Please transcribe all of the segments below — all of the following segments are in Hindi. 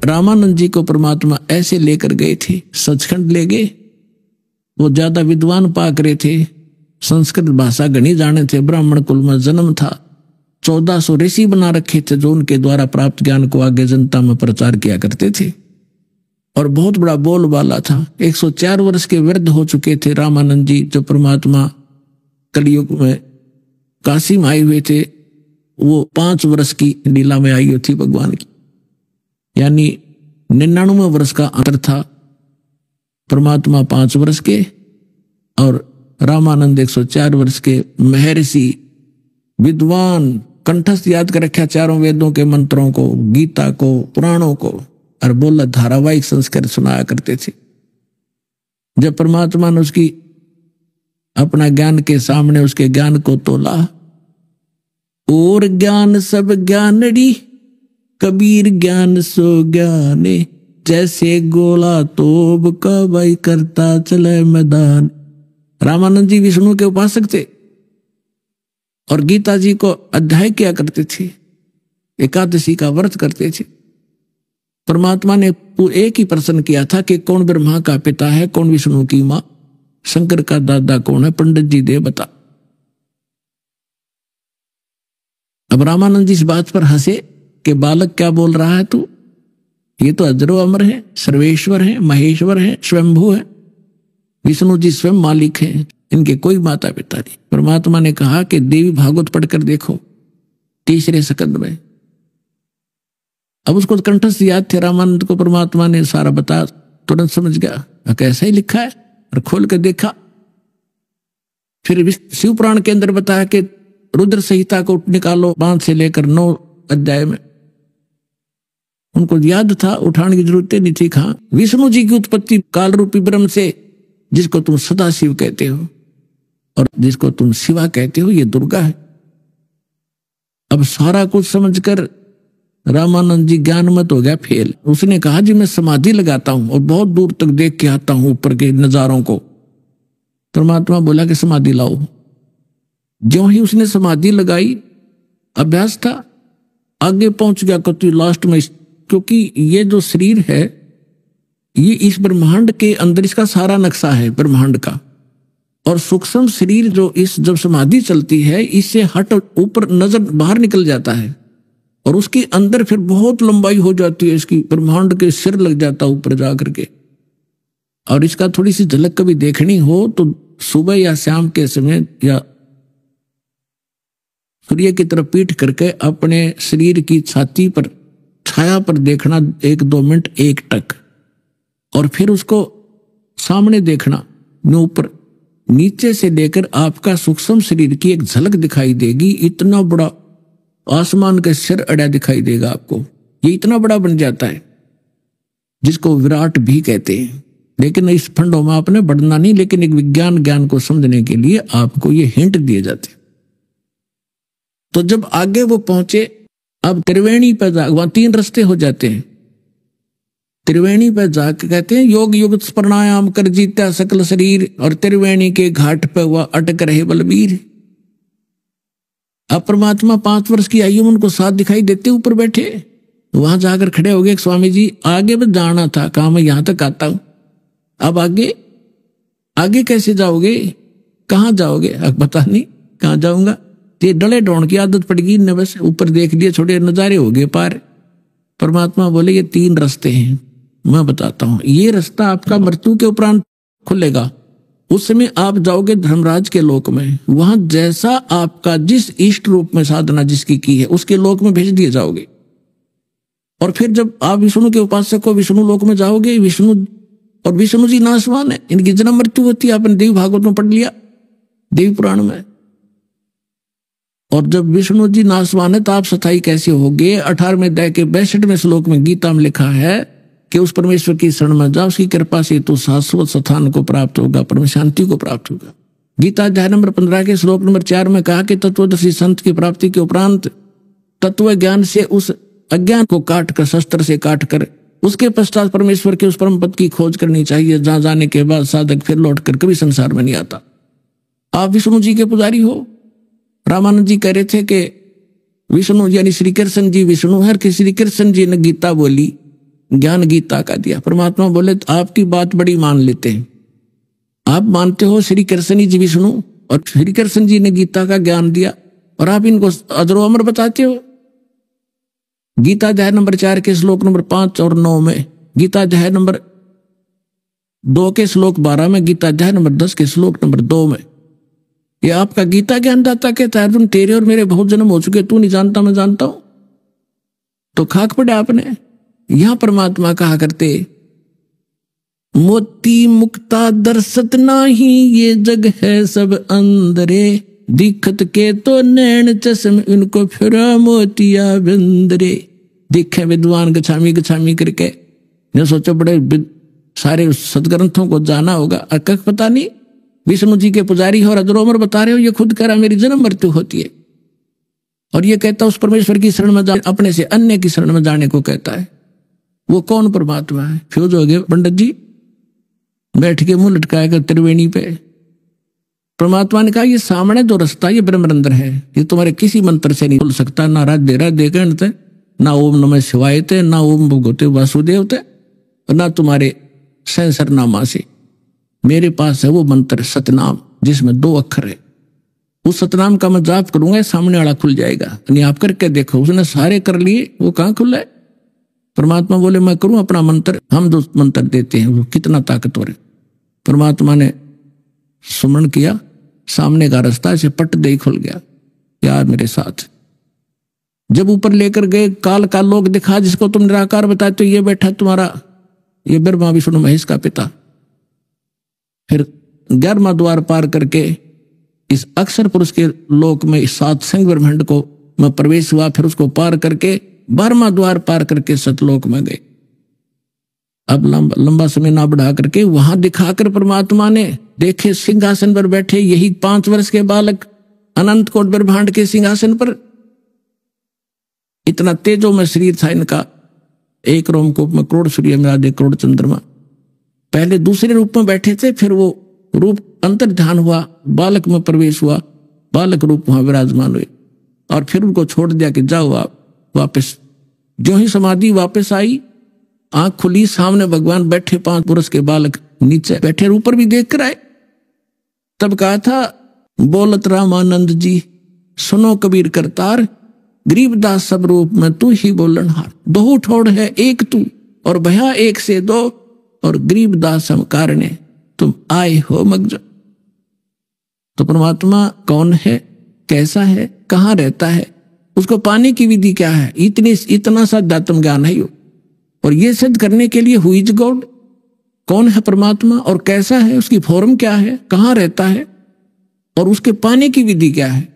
रामानंद जी को परमात्मा ऐसे लेकर गए थे, सचखंड ले गए। वो ज्यादा विद्वान पाक रहे थे, संस्कृत भाषा गणी जाने थे, ब्राह्मण कुल में जन्म था, 1400 ऋषि बना रखे थे जो उनके द्वारा प्राप्त ज्ञान को आगे जनता में प्रचार किया करते थे, और बहुत बड़ा बोलबाला था। 104 वर्ष के वृद्ध हो चुके थे रामानंद जी, जो परमात्मा कलयुग में काशी में आए हुए थे। वो 5 वर्ष की लीला में आई हुई थी भगवान की, यानी 99 वर्ष का अंतर था। परमात्मा 5 वर्ष के और रामानंद 104 वर्ष के महर्षि, विद्वान, कंठस्थ याद कर रखा चारों वेदों के मंत्रों को, गीता को, पुराणों को, और बोला धारावाहिक संस्कार सुनाया करते थे। जब परमात्मा ने उसकी अपना ज्ञान के सामने उसके ज्ञान को तोला, और ज्ञान सब ज्ञानड़ी, कबीर ज्ञान सो ज्ञाने, जैसे गोला तोब का भाई करता चले मैदान। रामानंद जी विष्णु के उपासक थे और गीता जी को अध्याय किया करते थे, एकादशी का व्रत करते थे। परमात्मा ने एक ही प्रश्न किया था कि कौन ब्रह्मा का पिता है, कौन विष्णु की मां, शंकर का दादा कौन है, पंडित जी दे बता। अब रामानंद जी इस बात पर हंसे कि बालक क्या बोल रहा है तू, ये तो अजरो अमर है, सर्वेश्वर है, महेश्वर है, स्वयंभू है, विष्णु जी स्वयं मालिक हैं, इनके कोई माता पिता नहीं। परमात्मा ने कहा कि देवी भागवत पढ़कर देखो 3रे स्कंद में। अब उसको कंठस्थ याद थे रामानंद को, परमात्मा ने सारा बता, तुरंत समझ गया कैसा ही लिखा है, और खोल कर देखा। फिर शिव पुराण के अंदर बताया कि रुद्र संहिता को निकालो 5 से लेकर 9 अध्याय में। उनको याद था, उठाने की जरूरत नहीं थी। कहा विष्णु जी की उत्पत्ति काल रूपी ब्रह्म से, जिसको तुम सदा शिव कहते हो और जिसको तुम शिवा कहते हो, ये दुर्गा है। अब सारा कुछ समझकर रामानंद जी ज्ञान मत हो गया फेल। उसने कहा जी मैं समाधि लगाता हूं और बहुत दूर तक देख के आता हूं ऊपर के नजारों को। परमात्मा बोला कि समाधि लाओ। ज्यों ही उसने समाधि लगाई, अभ्यास था, आगे पहुंच गया कति लास्ट में, क्योंकि ये जो शरीर है ये इस ब्रह्मांड के अंदर इसका सारा नक्शा है ब्रह्मांड का, और सूक्ष्म शरीर जो इस जब समाधि चलती है इससे हट ऊपर नजर बाहर निकल जाता है, और उसके अंदर फिर बहुत लंबाई हो जाती है इसकी, ब्रह्मांड के सिर लग जाता है ऊपर जा करके। और इसका थोड़ी सी झलक कभी देखनी हो तो सुबह या शाम के समय या सूर्य की तरफ पीठ करके अपने शरीर की छाती पर छाया पर देखना 1-2 मिनट एकटक, और फिर उसको सामने देखना, ऊपर नीचे से लेकर आपका सूक्ष्म शरीर की एक झलक दिखाई देगी। इतना बड़ा आसमान के सिर अड़ा दिखाई देगा आपको, ये इतना बड़ा बन जाता है जिसको विराट भी कहते हैं। लेकिन इस फंडों में आपने बढ़ना नहीं, लेकिन एक विज्ञान ज्ञान को समझने के लिए आपको ये हिंट दिए जाते। तो जब आगे वो पहुंचे, अब त्रिवेणी पर जा, वहां 3 रास्ते हो जाते हैं। त्रिवेणी पर जाकर कहते हैं योग युक्त प्राणायाम कर जीता सकल शरीर, और त्रिवेणी के घाट पर वह अटक रहे बलबीर। अब परमात्मा 5 वर्ष की आयु में उनको साथ दिखाई देते ऊपर बैठे, वहां जाकर खड़े हो गए, स्वामी जी आगे बस जाना था, कहा मैं यहां तक आता हूं, अब आगे आगे कैसे जाओगे, कहां जाओगे? अब पता नहीं कहां जाऊंगा, ये डले डोण की आदत पड़ गई न, बस ऊपर देख लिए, छोटे नजारे हो गए पार। परमात्मा बोले ये 3 रास्ते हैं, मैं बताता हूं। ये रास्ता आपका मृत्यु के उपरांत खुलेगा, उस समय आप जाओगे धर्मराज के लोक में, वहां जैसा आपका जिस इष्ट रूप में साधना जिसकी की है उसके लोक में भेज दिए जाओगे। और फिर जब आप विष्णु के उपासक को विष्णु लोक में जाओगे, विष्णु जी नाशवान है, इनकी जन्म मृत्यु होती है, आपने देवी भागवत में पढ़ लिया, देवी पुराण में। और जब विष्णु जी नाशवान है तो आप स्थायी कैसे होगे? 18वें अध्याय के 62वें श्लोक में गीता में लिखा है कि उस परमेश्वर की शरण में जाओ, उसकी कृपा से तो शाश्वत स्थान को प्राप्त होगा, परम शांति को प्राप्त होगा। गीता अध्याय नंबर 15 के श्लोक नंबर 4 में कहा कि तत्वदर्शी संत की प्राप्ति के उपरांत तत्व ज्ञान से उस अज्ञान को काट कर, शस्त्र से काट कर, उसके पश्चात परमेश्वर के उस परम पद की खोज करनी चाहिए, जहां जाने के बाद साधक फिर लौट कर कभी संसार में नहीं आता। आप विष्णु जी के पुजारी हो। रामानंद जी कह रहे थे कि विष्णु यानी श्री कृष्ण जी विष्णु है, कि श्री कृष्ण जी ने गीता बोली, ज्ञान गीता का दिया। परमात्मा बोले तो आपकी बात बड़ी मान लेते हैं, आप मानते हो श्री कृष्ण ही जी विष्णु, और श्री कृष्ण जी ने गीता का ज्ञान दिया और आप इनको अजरो अमर बताते हो। गीता अध्याय नंबर 4 के श्लोक नंबर 5 और 9 में, गीता अध्याय नंबर 2 के श्लोक 12 में, गीता अध्याय नंबर 10 के श्लोक नंबर 2 में ये आपका गीता ज्ञानदाता कहता है अर्जुन तेरे और मेरे बहुत जन्म हो चुके, तू नहीं जानता मैं जानता हूं, तो खाक पड़े आपने। यहां परमात्मा कहा करते मोती मुक्ता दर्शत नाही, ये जग है सब अंदरे, दिखत के तो नैन चश्म इनको फिरा मोतिया बिंदरे। दिखे विद्वान गछामी गछामी करके ने सोचो बड़े सारे सदग्रंथों को जाना होगा, अकक पता नहीं विष्णु जी के पुजारी हो और अजरोमर बता रहे हो, ये खुद कह रहा मेरी जन्म मृत्यु होती है, और ये कहता उस परमेश्वर की शरण में जाने, अपने से अन्य की शरण में जाने को कहता है। वो कौन परमात्मा है? फ्यूज हो गए पंडित जी, बैठ के मुंह लटकाएगा त्रिवेणी पे। परमात्मा ने कहा ये सामने जो रास्ता ये ब्रह्मरंध्र है, ये तुम्हारे किसी मंत्र से नहीं खुल सकता, ना राधे कहते, ना ओम नमः शिवाय थे, ना ओम भगवते वासुदेव थे, और ना तुम्हारे सहस्र नामा से। मेरे पास है वो मंत्र सतनाम जिसमें 2 अक्षर है, उस सतनाम का मैं जाप करूंगा सामने वाला खुल जाएगा। यानी आप करके देखो, उसने सारे कर लिए, वो कहां खुला है? परमात्मा बोले मैं करूं अपना मंत्र, हम जो मंत्र देते हैं वो कितना ताकतवर है। परमात्मा ने सुमरण किया, सामने का रास्ता से पट दे खुल गया। यार मेरे साथ जब ऊपर लेकर गए, काल का लोक दिखा जिसको तुम निराकार बताए, तो ये बैठा तुम्हारा ये ब्रह्मा विष्णु महेश का पिता। फिर 11वां द्वार पार करके इस अक्षर पुरुष के लोक में 7 संग ब्रह्मांड को मैं प्रवेश हुआ, फिर उसको पार करके 12वां द्वार पार करके सतलोक में गए। अब लंबा समय ना बढ़ा करके वहां दिखाकर परमात्मा ने देखे सिंहासन पर बैठे यही 5 वर्ष के बालक अनंत कोट ब्रह्मांड के सिंहासन पर। इतना तेजो में शरीर था इनका, एक रोमकूप में करोड़ सूर्य में 1 करोड़ चंद्रमा। पहले दूसरे रूप में बैठे थे, फिर वो रूप अंतर ध्यान हुआ, बालक में प्रवेश हुआ, बालक रूप वहां विराजमान हुए, और फिर उनको छोड़ दिया कि जाओ आप वापस। जो ही समाधि वापस आई, आंख खुली, सामने भगवान बैठे, 5 वर्ष के बालक नीचे बैठे, ऊपर भी देख कर आए। तब कहा था बोलत रामानंद जी सुनो कबीर करतार, गरीबदास सब रूप में तू ही बोलनहार। बहु ठोड़ है एक तू और भया एक से 2, और गरीबदास हम कारणे तुम आए हो मगज। तो परमात्मा कौन है, कैसा है, कहां रहता है, उसको पाने की विधि क्या है, इतना सा दातम ज्ञान है। और ये सिद्ध करने के लिए हु इज गॉड, कौन है परमात्मा और कैसा है, उसकी फॉर्म क्या है, कहां रहता है, और उसके पाने की विधि क्या है,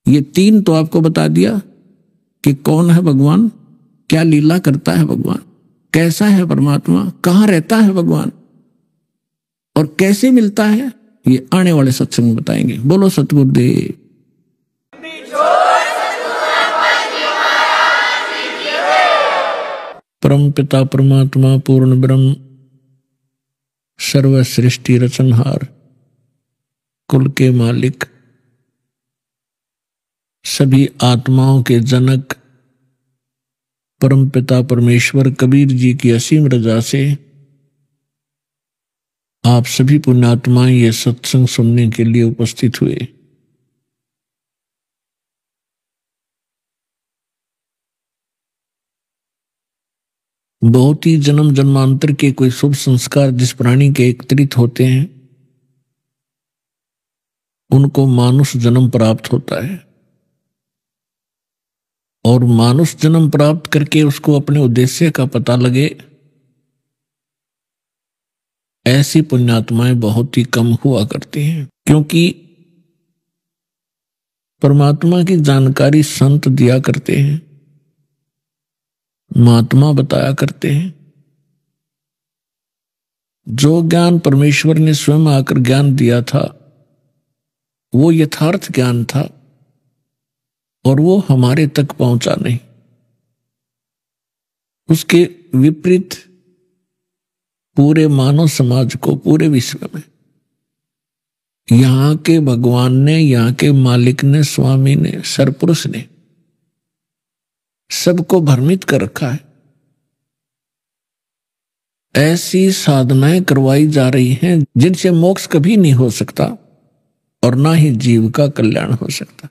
ये 3 तो आपको बता दिया कि कौन है भगवान, क्या लीला करता है भगवान, कैसा है परमात्मा, कहां रहता है भगवान, और कैसे मिलता है, ये आने वाले सत्संग में बताएंगे। बोलो सतगुरुदेव। परम पिता परमात्मा पूर्ण ब्रह्म सर्व सृष्टि रचनहार, कुल के मालिक, सभी आत्माओं के जनक परम पिता परमेश्वर कबीर जी की असीम रजा से आप सभी पुण्यात्माएं ये सत्संग सुनने के लिए उपस्थित हुए। बहुत ही जन्म जन्मांतर के कोई शुभ संस्कार जिस प्राणी के एकत्रित होते हैं उनको मानुष जन्म प्राप्त होता है, और मानुष जन्म प्राप्त करके उसको अपने उद्देश्य का पता लगे, ऐसी पुण्यात्माएं बहुत ही कम हुआ करती हैं। क्योंकि परमात्मा की जानकारी संत दिया करते हैं, महात्मा बताया करते हैं। जो ज्ञान परमेश्वर ने स्वयं आकर ज्ञान दिया था वो यथार्थ ज्ञान था, और वो हमारे तक पहुंचा नहीं। उसके विपरीत पूरे मानव समाज को, पूरे विश्व में यहां के भगवान ने, यहां के मालिक ने, स्वामी ने, सरपुरुष ने सबको भ्रमित कर रखा है। ऐसी साधनाएं करवाई जा रही हैं जिनसे मोक्ष कभी नहीं हो सकता और ना ही जीव का कल्याण हो सकता।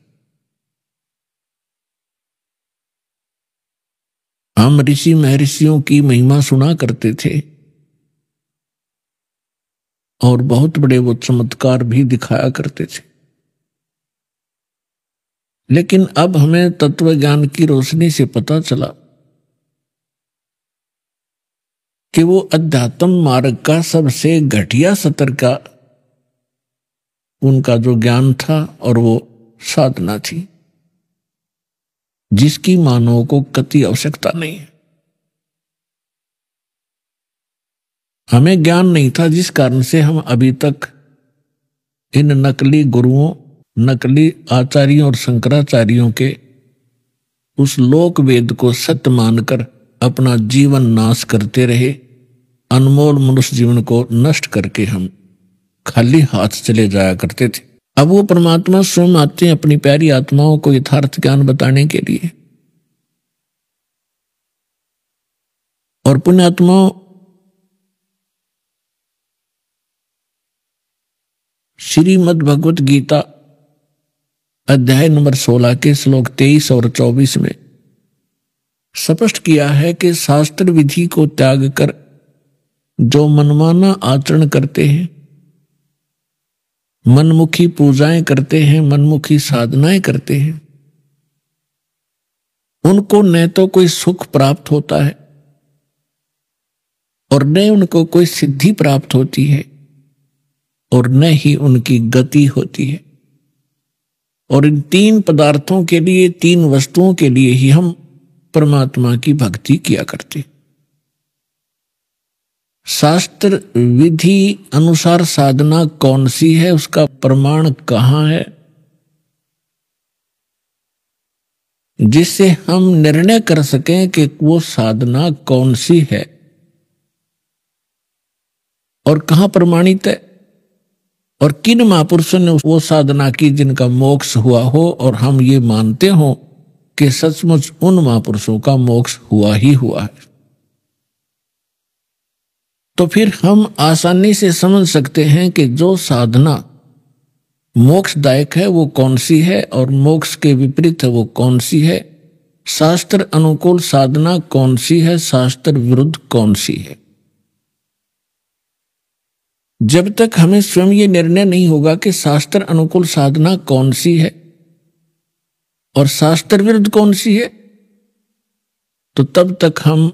हम ऋषि महर्षियों की महिमा सुना करते थे और बहुत बड़े वो चमत्कार भी दिखाया करते थे, लेकिन अब हमें तत्व ज्ञान की रोशनी से पता चला कि वो अध्यात्म मार्ग का सबसे घटिया स्तर का उनका जो ज्ञान था और वो साधना थी जिसकी मानव को कति आवश्यकता नहीं है। हमें ज्ञान नहीं था जिस कारण से हम अभी तक इन नकली गुरुओं, नकली आचार्यों और शंकराचार्यों के उस लोक वेद को सत्य मानकर अपना जीवन नाश करते रहे। अनमोल मनुष्य जीवन को नष्ट करके हम खाली हाथ चले जाया करते थे। अब वो परमात्मा स्वयं आते हैं अपनी प्यारी आत्माओं को यथार्थ ज्ञान बताने के लिए। और पुण्यात्माओं, श्रीमद् भगवत गीता अध्याय नंबर 16 के श्लोक 23 और 24 में स्पष्ट किया है कि शास्त्र विधि को त्याग कर जो मनमाना आचरण करते हैं, मनमुखी पूजाएं करते हैं, मनमुखी साधनाएं करते हैं, उनको न तो कोई सुख प्राप्त होता है और न उनको कोई सिद्धि प्राप्त होती है और न ही उनकी गति होती है। और इन तीन पदार्थों के लिए, तीन वस्तुओं के लिए ही हम परमात्मा की भक्ति किया करते। शास्त्र विधि अनुसार साधना कौन सी है, उसका प्रमाण कहां है जिससे हम निर्णय कर सकें कि वो साधना कौन सी है और कहां प्रमाणित है और किन महापुरुषों ने वो साधना की जिनका मोक्ष हुआ हो और हम ये मानते हो कि सचमुच उन महापुरुषों का मोक्ष हुआ ही हुआ है। तो फिर हम आसानी से समझ सकते हैं कि जो साधना मोक्षदायक है वो कौन सी है और मोक्ष के विपरीत है वो कौन सी है, शास्त्र अनुकूल साधना कौन सी है, शास्त्र विरुद्ध कौन सी है। जब तक हमें स्वयं ये निर्णय नहीं होगा कि शास्त्र अनुकूल साधना कौन सी है और शास्त्र विरुद्ध कौन सी है, तो तब तक हम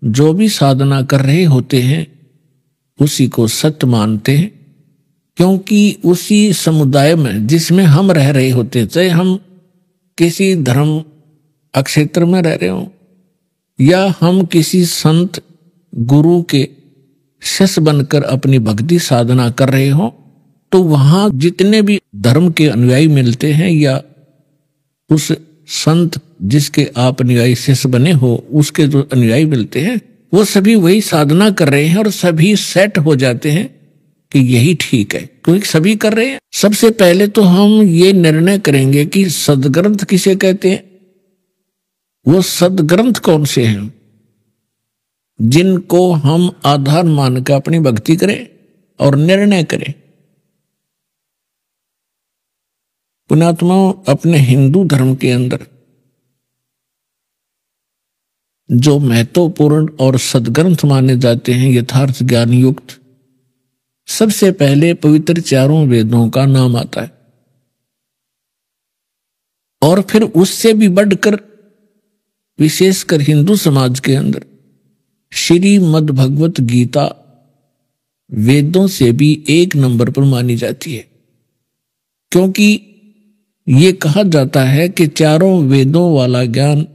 जो भी साधना कर रहे होते हैं उसी को सत्य मानते हैं, क्योंकि उसी समुदाय में जिसमें हम रह रहे होते, चाहे हम किसी धर्म अक्षेत्र में रह रहे हों या हम किसी संत गुरु के शिष्य बनकर अपनी भक्ति साधना कर रहे हों, तो वहां जितने भी धर्म के अनुयायी मिलते हैं या उस संत जिसके आप अनुयायी शिष्य बने हो उसके जो अनुयायी मिलते हैं वो सभी वही साधना कर रहे हैं और सभी सेट हो जाते हैं कि यही ठीक है, क्योंकि सभी कर रहे हैं। सबसे पहले तो हम ये निर्णय करेंगे कि सदग्रंथ किसे कहते हैं, वो सदग्रंथ कौन से हैं जिनको हम आधार मानकर अपनी भक्ति करें और निर्णय करें। पुण्यात्माओं, अपने हिंदू धर्म के अंदर जो महत्वपूर्ण और सदग्रंथ माने जाते हैं यथार्थ ज्ञान युक्त, सबसे पहले पवित्र चारों वेदों का नाम आता है और फिर उससे भी बढ़कर विशेषकर हिंदू समाज के अंदर श्रीमद् भगवत गीता वेदों से भी एक नंबर पर मानी जाती है, क्योंकि ये कहा जाता है कि चारों वेदों वाला ज्ञान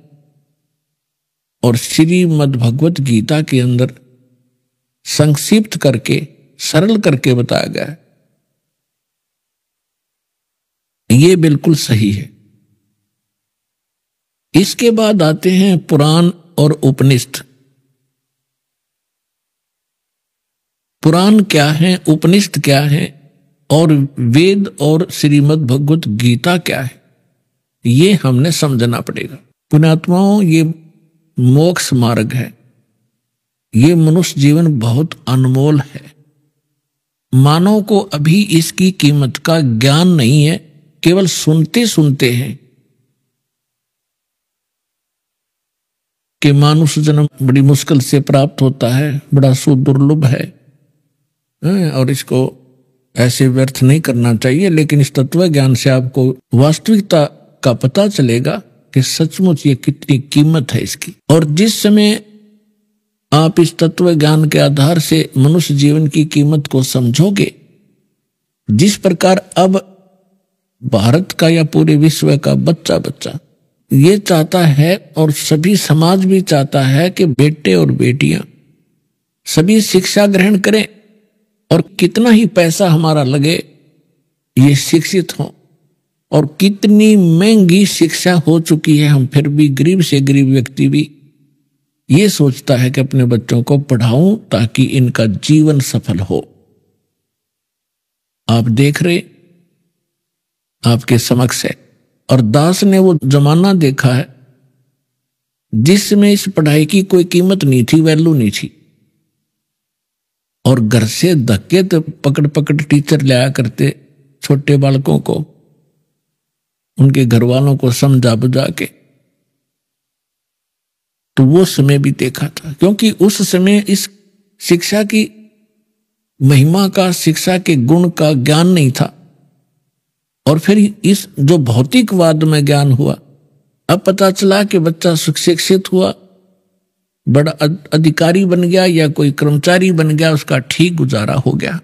और श्रीमद् भगवत गीता के अंदर संक्षिप्त करके सरल करके बताया गया है। ये बिल्कुल सही है। इसके बाद आते हैं पुराण और उपनिषद। पुराण क्या है, उपनिषद क्या है और वेद और श्रीमद् भगवत गीता क्या है, ये हमने समझना पड़ेगा। पुण्यात्माओं, ये मोक्ष मार्ग है ये मनुष्य जीवन बहुत अनमोल है। मानव को अभी इसकी कीमत का ज्ञान नहीं है, केवल सुनते सुनते हैं कि मानुष जन्म बड़ी मुश्किल से प्राप्त होता है, बड़ा सुदुर्लभ है और इसको ऐसे व्यर्थ नहीं करना चाहिए। लेकिन इस तत्व ज्ञान से आपको वास्तविकता का पता चलेगा कि सचमुच ये कितनी कीमत है इसकी। और जिस समय आप इस तत्व ज्ञान के आधार से मनुष्य जीवन की कीमत को समझोगे, जिस प्रकार अब भारत का या पूरे विश्व का बच्चा बच्चा ये चाहता है और सभी समाज भी चाहता है कि बेटे और बेटियां सभी शिक्षा ग्रहण करें और कितना ही पैसा हमारा लगे ये शिक्षित हों। और कितनी महंगी शिक्षा हो चुकी है, हम फिर भी गरीब से गरीब व्यक्ति भी ये सोचता है कि अपने बच्चों को पढ़ाऊं ताकि इनका जीवन सफल हो। आप देख रहे, आपके समक्ष है। और दास ने वो जमाना देखा है जिसमें इस पढ़ाई की कोई कीमत नहीं थी, वैल्यू नहीं थी। और घर से धक्के तो पकड़ पकड़ टीचर लाया करते छोटे बालकों को, उनके घर वालों को समझा बुझा के। तो वो समय भी देखा था, क्योंकि उस समय इस शिक्षा की महिमा का, शिक्षा के गुण का ज्ञान नहीं था। और फिर इस जो भौतिकवाद में ज्ञान हुआ, अब पता चला कि बच्चा शिक्षित हुआ, बड़ा अधिकारी बन गया या कोई कर्मचारी बन गया, उसका ठीक गुजारा हो गया,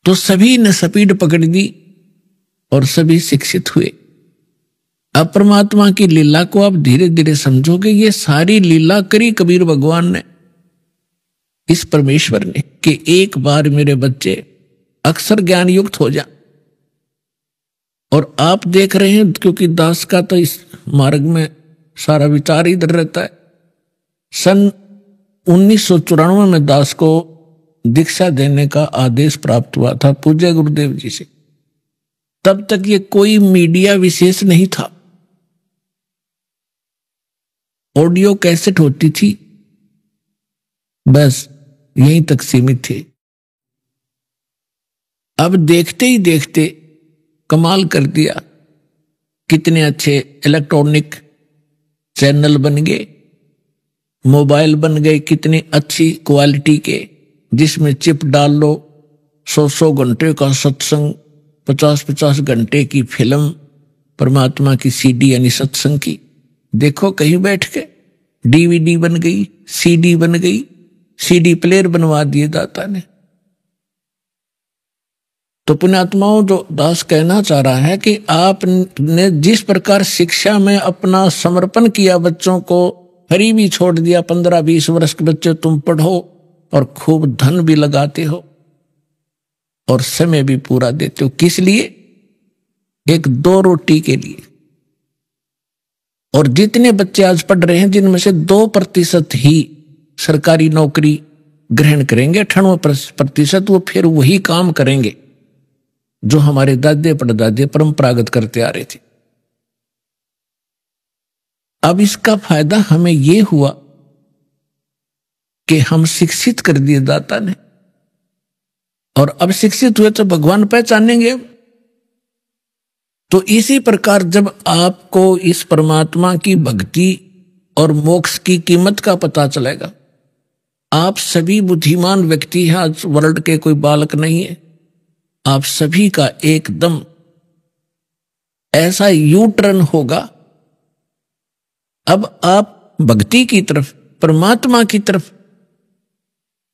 तो सभी ने स्पीड पकड़ दी और सभी शिक्षित हुए। अब परमात्मा की लीला को आप धीरे धीरे समझोगे। ये सारी लीला करी कबीर भगवान ने, इस परमेश्वर ने, कि एक बार मेरे बच्चे अक्षर ज्ञान युक्त हो जाए। और आप देख रहे हैं, क्योंकि दास का तो इस मार्ग में सारा विचार इधर रहता है। सन 1994 में दास को दीक्षा देने का आदेश प्राप्त हुआ था पूज्य गुरुदेव जी से। तब तक ये कोई मीडिया विशेष नहीं था, ऑडियो कैसेट होती थी, बस यहीं तक सीमित थे। अब देखते ही देखते कमाल कर दिया, कितने अच्छे इलेक्ट्रॉनिक चैनल बन गए, मोबाइल बन गए कितनी अच्छी क्वालिटी के, जिसमें चिप डाल लो, 100 घंटे का सत्संग, 50 घंटे की फिल्म, परमात्मा की सीडी यानी सत्संग की, देखो कहीं बैठ के। डीवीडी बन गई, सीडी बन गई, सीडी प्लेयर बनवा दिए दाता ने। तो पुण्यात्माओं, जो दास कहना चाह रहा है कि आपने जिस प्रकार शिक्षा में अपना समर्पण किया, बच्चों को फ्री भी छोड़ दिया, 15-20 वर्ष के बच्चे तुम पढ़ो और खूब धन भी लगाते हो और समय भी पूरा देते हो, किस लिए? एक 2 रोटी के लिए। और जितने बच्चे आज पढ़ रहे हैं, जिनमें से 2% ही सरकारी नौकरी ग्रहण करेंगे, 98% वो फिर वही काम करेंगे जो हमारे दादे परदादे परंपरागत करते आ रहे थे। अब इसका फायदा हमें यह हुआ कि हम शिक्षित कर दिए दाता ने, और अब शिक्षित हुए तो भगवान पहचानेंगे। तो इसी प्रकार जब आपको इस परमात्मा की भक्ति और मोक्ष की कीमत का पता चलेगा, आप सभी बुद्धिमान व्यक्ति हैं, आज वर्ल्ड के कोई बालक नहीं है, आप सभी का एकदम ऐसा यू टर्न होगा। अब आप भक्ति की तरफ, परमात्मा की तरफ,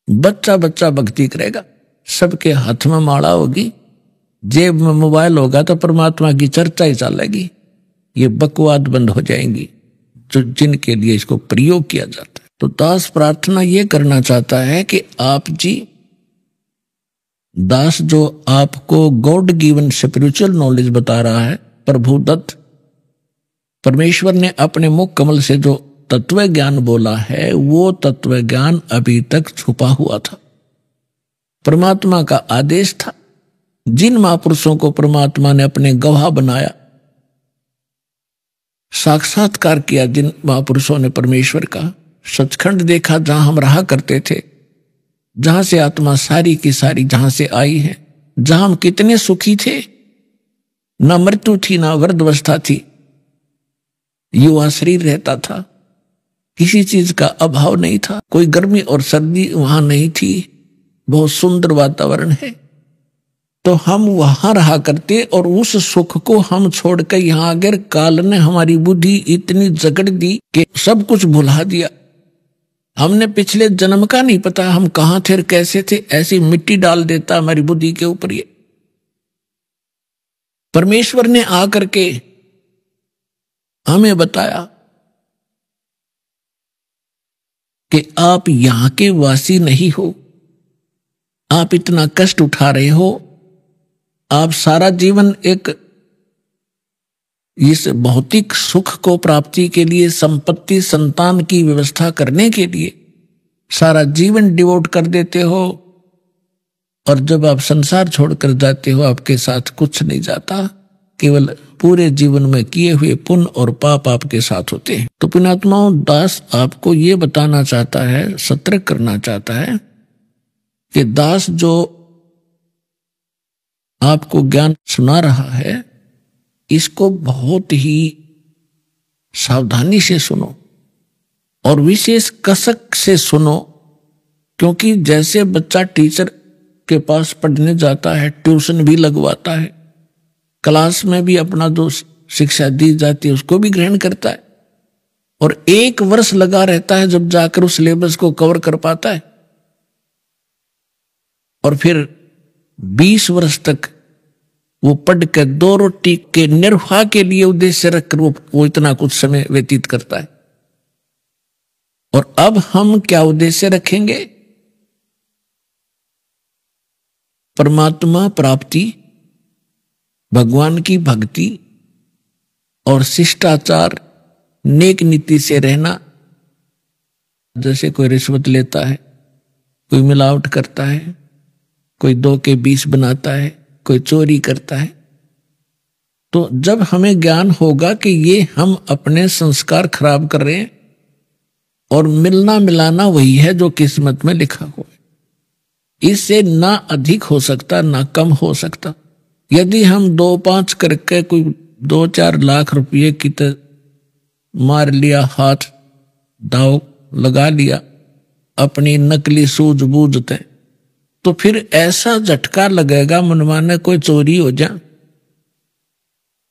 बच्चा बच्चा भक्ति करेगा। सबके हाथ में माला होगी, जेब में मोबाइल होगा, तो परमात्मा की चर्चा ही चलेगी। ये बकवाद बंद हो जाएंगी जो जिनके लिए इसको प्रयोग किया जाता है। तो दास प्रार्थना ये करना चाहता है कि आप जी, दास जो आपको गॉड गिवन स्पिरिचुअल नॉलेज बता रहा है, प्रभु दत्त, परमेश्वर ने अपने मुख कमल से जो तत्व ज्ञान बोला है, वो तत्व ज्ञान अभी तक छुपा हुआ था, परमात्मा का आदेश था। जिन महापुरुषों को परमात्मा ने अपने गवाह बनाया, साक्षात्कार किया, जिन महापुरुषों ने परमेश्वर का सचखंड देखा जहां हम रहा करते थे, जहां से आत्मा सारी की सारी जहां से आई है, जहां हम कितने सुखी थे, ना मृत्यु थी ना वृद्धावस्था थी, युवा शरीर रहता था, किसी चीज का अभाव नहीं था, कोई गर्मी और सर्दी वहां नहीं थी, बहुत सुंदर वातावरण है। तो हम वहां रहा करते और उस सुख को हम छोड़कर यहां अगर काल ने हमारी बुद्धि इतनी जकड़ दी कि सब कुछ भुला दिया। हमने पिछले जन्म का नहीं पता हम कहां थे कैसे थे, ऐसी मिट्टी डाल देता हमारी बुद्धि के ऊपर। ये परमेश्वर ने आकर के हमें बताया कि आप यहां के वासी नहीं हो, आप इतना कष्ट उठा रहे हो, आप सारा जीवन एक इस भौतिक सुख को प्राप्ति के लिए, संपत्ति संतान की व्यवस्था करने के लिए सारा जीवन डिवोट कर देते हो, और जब आप संसार छोड़कर जाते हो आपके साथ कुछ नहीं जाता, केवल पूरे जीवन में किए हुए पुण्य और पाप आपके साथ होते हैं। तो पुण्यात्माओं, दास आपको ये बताना चाहता है, सतर्क करना चाहता है कि दास जो आपको ज्ञान सुना रहा है इसको बहुत ही सावधानी से सुनो और विशेष कसक से सुनो, क्योंकि जैसे बच्चा टीचर के पास पढ़ने जाता है, ट्यूशन भी लगवाता है, क्लास में भी अपना जो शिक्षा दी जाती है उसको भी ग्रहण करता है, और 1 वर्ष लगा रहता है जब जाकर उस सिलेबस को कवर कर पाता है, और फिर 20 वर्ष तक वो पढ़ कर 2 रोटी के निर्वाह के लिए उद्देश्य रखकर वो इतना कुछ समय व्यतीत करता है। और अब हम क्या उद्देश्य रखेंगे? परमात्मा प्राप्ति, भगवान की भक्ति और शिष्टाचार, नेक नीति से रहना। जैसे कोई रिश्वत लेता है, कोई मिलावट करता है, कोई 2 के 20 बनाता है, कोई चोरी करता है, तो जब हमें ज्ञान होगा कि ये हम अपने संस्कार खराब कर रहे हैं और मिलना मिलाना वही है जो किस्मत में लिखा हुआ है, इससे ना अधिक हो सकता ना कम हो सकता। यदि हम 2-5 करके कोई 2-4 लाख रुपये की मार लिया, हाथ दाव लगा लिया अपनी नकली सूझबूझ से, तो फिर ऐसा झटका लगेगा मनमाने कोई चोरी हो जा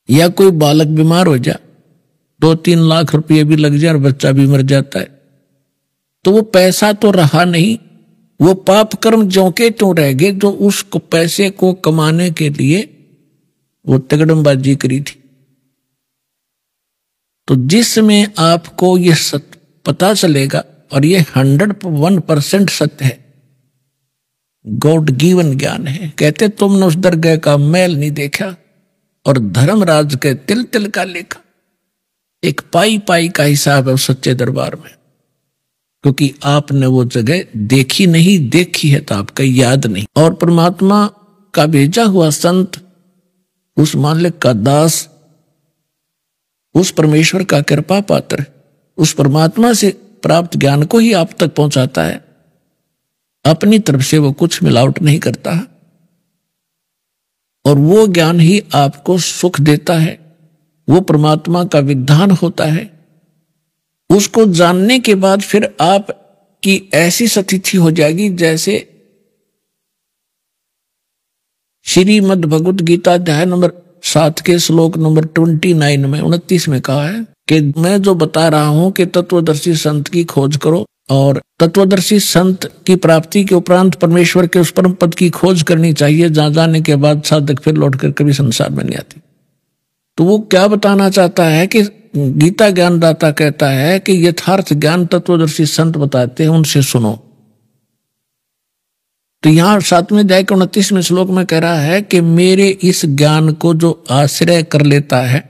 या कोई बालक बीमार हो जा, 2-3 लाख रुपये भी लग जाए और बच्चा भी मर जाता है, तो वो पैसा तो रहा नहीं, वो पाप कर्म ज्यों के त्यों रह गए जो उस पैसे को कमाने के लिए वो तगड़मबाजी करी थी। तो जिसमें आपको ये सत्य पता चलेगा, और ये 101% सत्य है, गॉड गिवन ज्ञान है। कहते तुमने उस दरगाह का मैल नहीं देखा और धर्मराज के तिल तिल का लेखा। एक पाई पाई का हिसाब है उस सच्चे दरबार में, क्योंकि आपने वो जगह देखी नहीं, देखी है तो आपका याद नहीं। और परमात्मा का भेजा हुआ संत, उस मालिक का दास, उस परमेश्वर का कृपा पात्र, उस परमात्मा से प्राप्त ज्ञान को ही आप तक पहुंचाता है, अपनी तरफ से वो कुछ मिलावट नहीं करता, और वो ज्ञान ही आपको सुख देता है, वो परमात्मा का विधान होता है। उसको जानने के बाद फिर आपकी ऐसी स्थिति हो जाएगी जैसे श्रीमद् भगवत गीता अध्याय नंबर 7 के श्लोक नंबर 29 में 29 में कहा है कि मैं जो बता रहा हूं कि तत्वदर्शी संत की खोज करो, और तत्वदर्शी संत की प्राप्ति के उपरांत परमेश्वर के उस परम पद की खोज करनी चाहिए, जहां जाने के बाद साधक फिर लौटकर कभी संसार में नहीं आती। तो वो क्या बताना चाहता है कि गीता ज्ञानदाता कहता है कि यथार्थ ज्ञान तत्वदर्शी संत बताते हैं, उनसे सुनो। तो यहां 7वें अध्याय के 29वें श्लोक में कह रहा है कि मेरे इस ज्ञान को जो आश्रय कर लेता है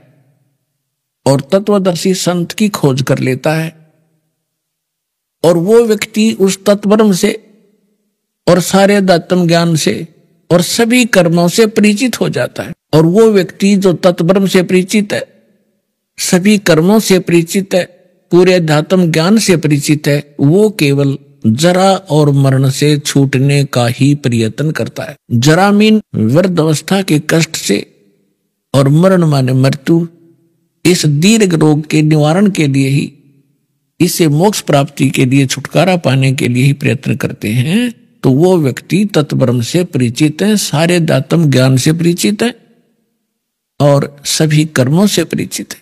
और तत्वदर्शी संत की खोज कर लेता है, और वो व्यक्ति उस तत्वब्रह्म से और सारे अध्यात्म ज्ञान से और सभी कर्मों से परिचित हो जाता है। और वो व्यक्ति जो तत्वब्रह्म से परिचित है, सभी कर्मों से परिचित है, पूरे अध्यात्म ज्ञान से परिचित है, वो केवल जरा और मरण से छूटने का ही प्रयत्न करता है। जरा मीन वृद्ध अवस्था के कष्ट से और मरण माने मृत्यु, इस दीर्घ रोग के निवारण के लिए ही, इसे मोक्ष प्राप्ति के लिए, छुटकारा पाने के लिए ही प्रयत्न करते हैं। तो वो व्यक्ति तत्ब्रह्म से परिचित है, सारे अध्यात्म ज्ञान से परिचित है और सभी कर्मों से परिचित है।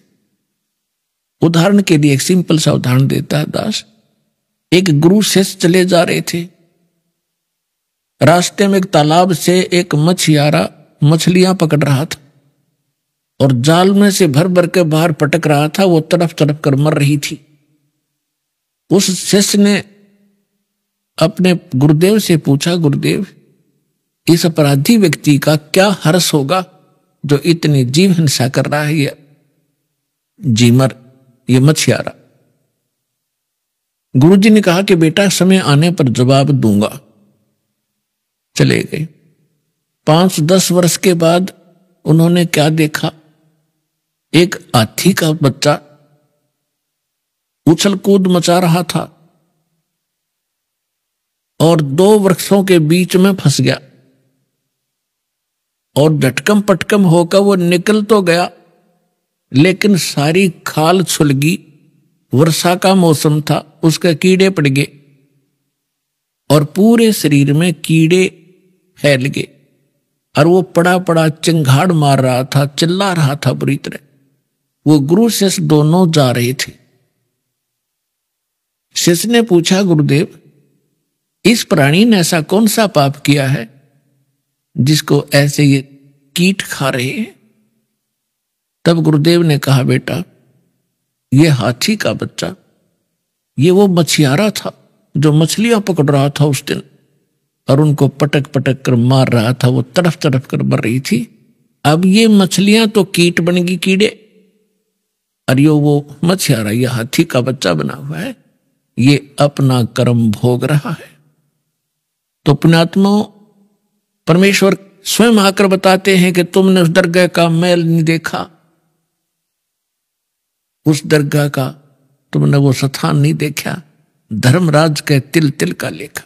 उदाहरण के लिए एक सिंपल सा उदाहरण देता है दास। एक गुरु शिष्य चले जा रहे थे, रास्ते में एक तालाब से एक मछियारा मछलियां पकड़ रहा था और जाल में से भर भर के बाहर पटक रहा था, वो तड़प तड़प कर मर रही थी। उस शिष्य ने अपने गुरुदेव से पूछा, गुरुदेव, इस अपराधी व्यक्ति का क्या हर्ष होगा जो इतनी जीव हिंसा कर रहा है, ये जीमर, ये मछियारा। गुरुजी ने कहा कि बेटा समय आने पर जवाब दूंगा। चले गए। 5-10 वर्ष के बाद उन्होंने क्या देखा, एक हाथी का बच्चा उछल कूद मचा रहा था और 2 वृक्षों के बीच में फंस गया और झटकम पटकम होकर वो निकल तो गया, लेकिन सारी खाल छुल गई। वर्षा का मौसम था, उसके कीड़े पड़ गए और पूरे शरीर में कीड़े फैल गए और वो पड़ा पड़ा चिंगाड़ मार रहा था, चिल्ला रहा था बुरी तरह। वो गुरु शिष्य दोनों जा रहे थे। शिष्य ने पूछा, गुरुदेव, इस प्राणी ने ऐसा कौन सा पाप किया है जिसको ऐसे ये कीट खा रहे हैं? तब गुरुदेव ने कहा, बेटा, ये हाथी का बच्चा, ये वो मछियारा था जो मछलियां पकड़ रहा था उस दिन और उनको पटक पटक कर मार रहा था, वो तड़फ तड़फ कर मर रही थी। अब ये मछलियां तो कीट बन गई, कीड़े, और ये वो मछियारा, ये हाथी का बच्चा बना हुआ है, ये अपना कर्म भोग रहा है। तो पुण्यात्मा, परमेश्वर स्वयं आकर बताते हैं कि तुमने उस दरगाह का मैल नहीं देखा, उस दरगाह का तुमने वो स्थान नहीं देखा, धर्मराज के तिल तिल का लेखा।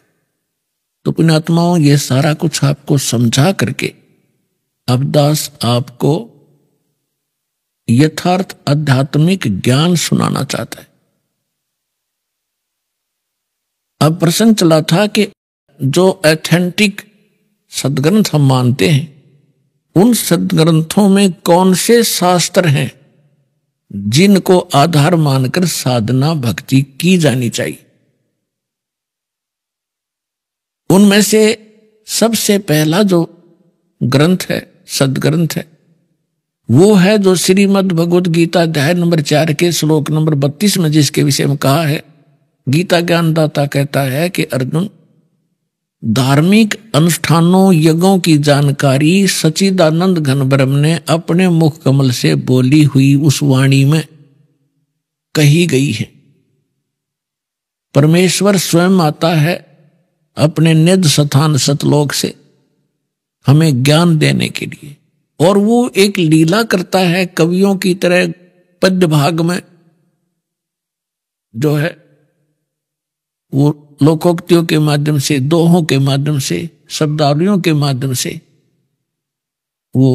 तो पुण्यात्माओं, ये सारा कुछ आपको समझा करके अब दास आपको यथार्थ आध्यात्मिक ज्ञान सुनाना चाहता है। अब प्रश्न चला था कि जो ऑथेंटिक सदग्रंथ हम मानते हैं, उन सदग्रंथों में कौन से शास्त्र हैं जिनको आधार मानकर साधना भक्ति की जानी चाहिए। उनमें से सबसे पहला जो ग्रंथ है, सदग्रंथ है, वो है जो श्रीमद् भगवद गीता अध्याय नंबर 4 के श्लोक नंबर 32 में जिसके विषय में कहा है, गीता ज्ञानदाता कहता है कि अर्जुन, धार्मिक अनुष्ठानों यज्ञों की जानकारी सच्चिदानंद घन ब्रह्म ने अपने मुख कमल से बोली हुई उस वाणी में कही गई है। परमेश्वर स्वयं आता है अपने निज स्थान सतलोक से हमें ज्ञान देने के लिए, और वो एक लीला करता है कवियों की तरह। पद्य भाग में जो है वो लोकोक्तियों के माध्यम से, दोहों के माध्यम से, शब्दावलियों के माध्यम से वो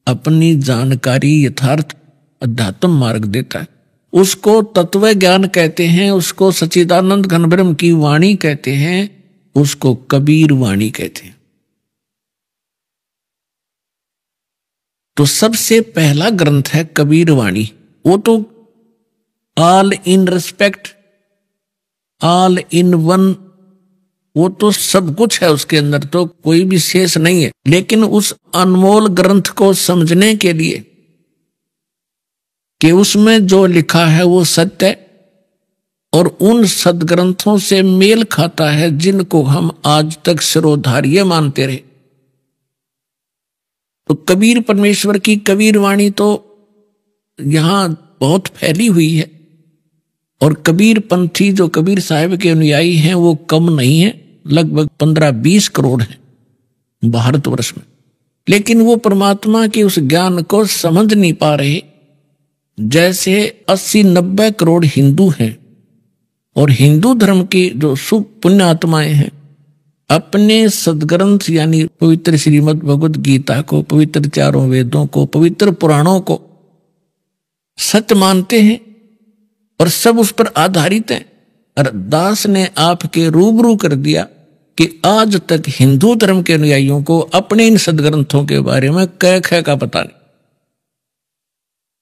अपनी जानकारी यथार्थ अध्यात्म मार्ग देता है। उसको तत्व ज्ञान कहते हैं, उसको सच्चिदानंद घन ब्रह्म की वाणी कहते हैं, उसको कबीर वाणी कहते हैं। तो सबसे पहला ग्रंथ है कबीर वाणी। वो तो all in respect, all in one, वो तो सब कुछ है उसके अंदर, तो कोई भी शेष नहीं है। लेकिन उस अनमोल ग्रंथ को समझने के लिए कि उसमें जो लिखा है वो सत्य और उन सदग्रंथों से मेल खाता है जिनको हम आज तक शिरोधार्य मानते रहे। तो कबीर परमेश्वर की कबीर वाणी तो यहां बहुत फैली हुई है, और कबीर पंथी जो कबीर साहिब के अनुयायी हैं वो कम नहीं है, लगभग 15-20 करोड़ हैं भारतवर्ष में। लेकिन वो परमात्मा के उस ज्ञान को समझ नहीं पा रहे, जैसे 80-90 करोड़ हिंदू हैं और हिंदू धर्म की जो शुभ पुण्य आत्माएं हैं अपने सदग्रंथ यानी पवित्र श्रीमद् भगवद गीता को, पवित्र चारों वेदों को, पवित्र पुराणों को सत्य मानते हैं और सब उस पर आधारित हैं। और दास ने आपके रूबरू कर दिया कि आज तक हिंदू धर्म के अनुयायियों को अपने इन सदग्रंथों के बारे में कै ख का पता नहीं।